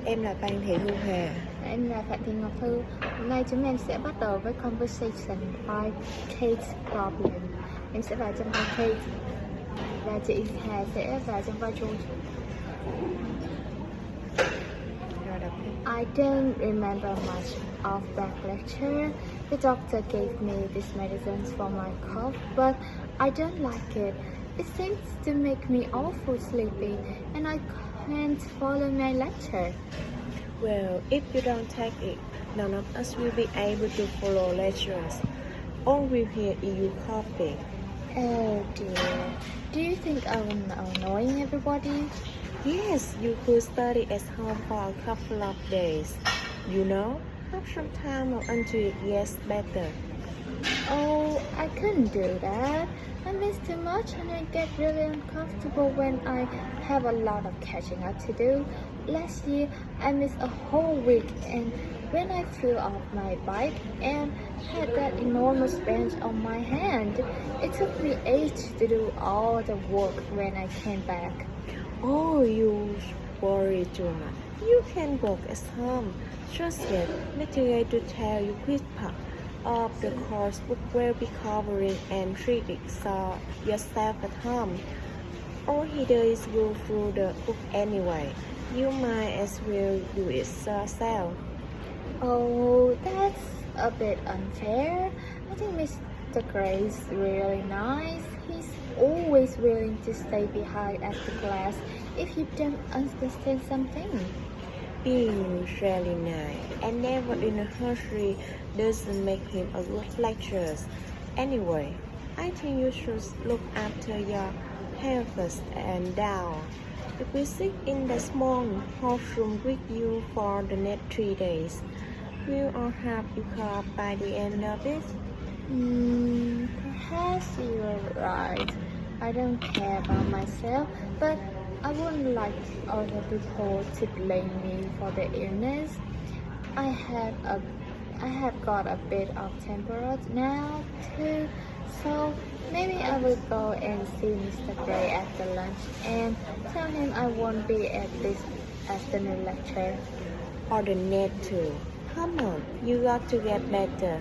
Em là Phan Thị Thu Hà. Em là Phạm Thị Ngọc Thư. Hôm nay chúng em sẽ bắt đầu với conversation by Kate's problem. Em sẽ vào trong vai Kate và chị Hà sẽ vào trong vai George. Rồi đọc đi. I don't remember much of that lecture. The doctor gave me these medicines for my cough, but I don't like it. It seems to make me awful sleepy, and I can't follow my lecture. Well, if you don't take it, none of us will be able to follow lectures. All we'll hear is you coughing. Oh dear. Do you think I'm annoying everybody? Yes, you could study at home for a couple of days. You know, have some time until it gets better. Oh, I couldn't do that. I miss too much and I get really uncomfortable when I have a lot of catching up to do. Last year, I missed a whole week, and when I flew off my bike and had that enormous bench on my hand, it took me ages to do all the work when I came back. Oh, you worry too much. You can work at home. Just get material to tell you which part of the course book will be covering and treat it so yourself at home. All he does is go through the book anyway. You might as well do it yourself. Oh, that's a bit unfair. I think Mr. Gray's really nice. He's always willing to stay behind after class if you don't understand something. Being really nice and never in a hurry doesn't make him a good lecturer. Anyway, I think you should look after your health first and down. If we sit in the small hallroom with you for the next 3 days, will all have you covered by the end of it? Perhaps you're right. I don't care about myself, but I wouldn't like other people to blame me for the illness. I have got a bit of temper now too, so maybe I will go and see Mr. Gray after lunch and tell him I won't be at this afternoon lecture. Or the next two? Come on, you got to get better.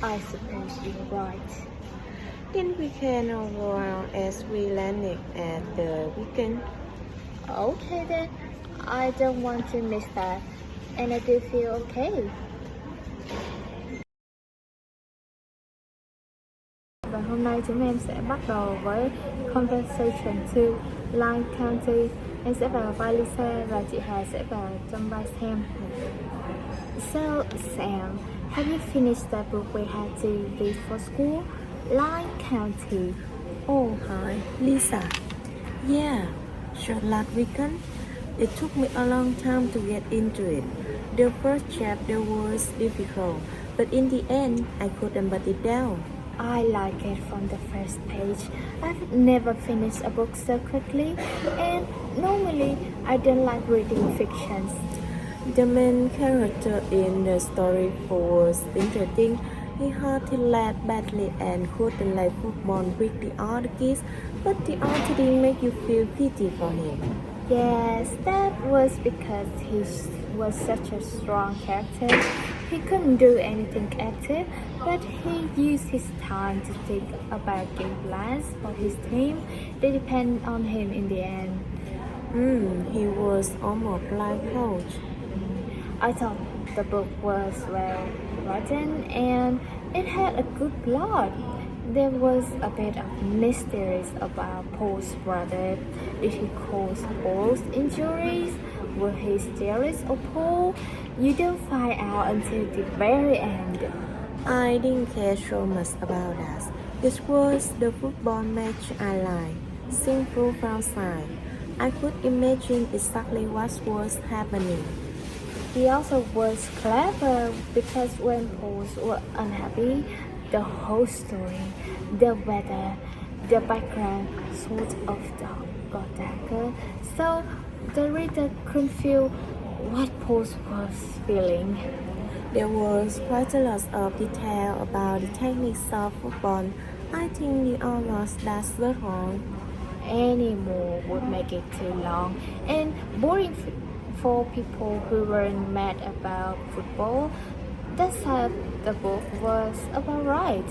I suppose you're right. Then we can all go out as we landed at the weekend. Okay then, I don't want to miss that, and I do feel okay. Và hôm nay chúng em sẽ bắt đầu với Conversation 2, Line County. Em sẽ vào vai Lisa và chị Hà sẽ vào trong vai Sam. So, Sam, have you finished that book we had to read for school? Line County. Oh, hi, Lisa. Yeah, short last weekend. It took me a long time to get into it. The first chapter was difficult, but in the end, I couldn't put it down. I like it from the first page. I've never finished a book so quickly, and normally I don't like reading fictions. The main character in the story was interesting. He hurt his leg badly and couldn't play football with the other kids, but the author didn't make you feel pity for him. Yes, that was because he was such a strong character. He couldn't do anything active, but he used his time to think about game plans for his team. They depend on him in the end. He was almost like coach. I thought the book was well written and it had a good plot. There was a bit of mystery about Paul's brother. Did he cause Paul's injuries? Were he serious or Paul? You don't find out until the very end. I didn't care so much about that. This was the football match I liked. Simple from side. I could imagine exactly what was happening. He also was clever because when Paul was unhappy, the whole story, the weather, the background sort of got darker, so the reader couldn't feel what Paul was feeling. There was quite a lot of detail about the techniques of football. I think the authors does the wrong. Any more would make it too long and boring for people who weren't mad about football. That's how the book was about, right?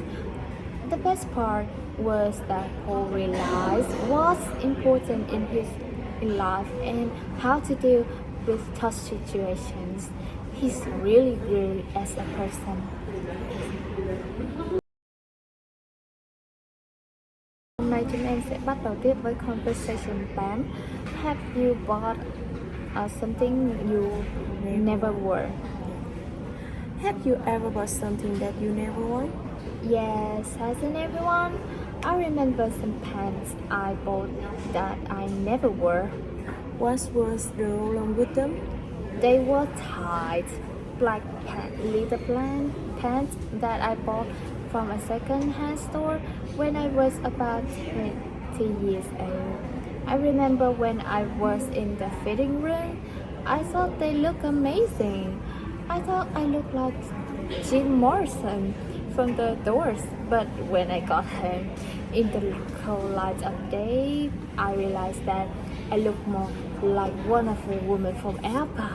The best part was that Paul realized what's important in life and how to deal with tough situations. He's really grew as a person. Hôm nay chúng em sẽ bắt đầu tiếp với conversation 8. Have you bought something you never wore? Have you ever bought something that you never wore? Yes, hasn't everyone? I remember some pants I bought that I never wore. What was the problem with them? They were tight, black pants that I bought from a second-hand store when I was about 20 years old. I remember when I was in the fitting room, I thought they looked amazing. I thought I looked like Jim Morrison from the Doors, but when I got home, in the cold light of day, I realized that I looked more like one of the women from ABBA.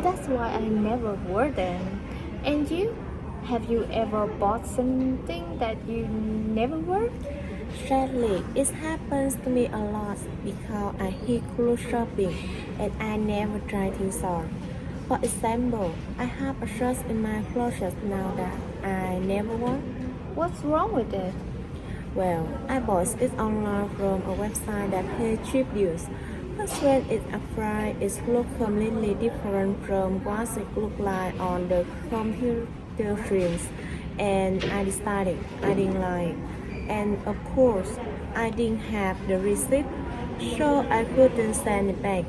That's why I never wore them. And you? Have you ever bought something that you never wore? Sadly, it happens to me a lot because I hate clothes shopping and I never try things on. For example, I have a shirt in my closet now that I never wore. What's wrong with it? Well, I bought it online from a website that has cheap deals. But when it's applied, it looks completely different from what it looked like on the computer screens. And I decided I didn't like it. And of course, I didn't have the receipt, so I couldn't send it back.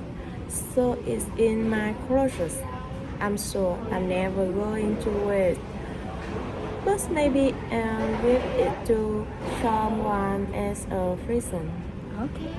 So it's in my closet. I'm sure I'm never going to wear it. But maybe I'll give it to someone as a present. Okay.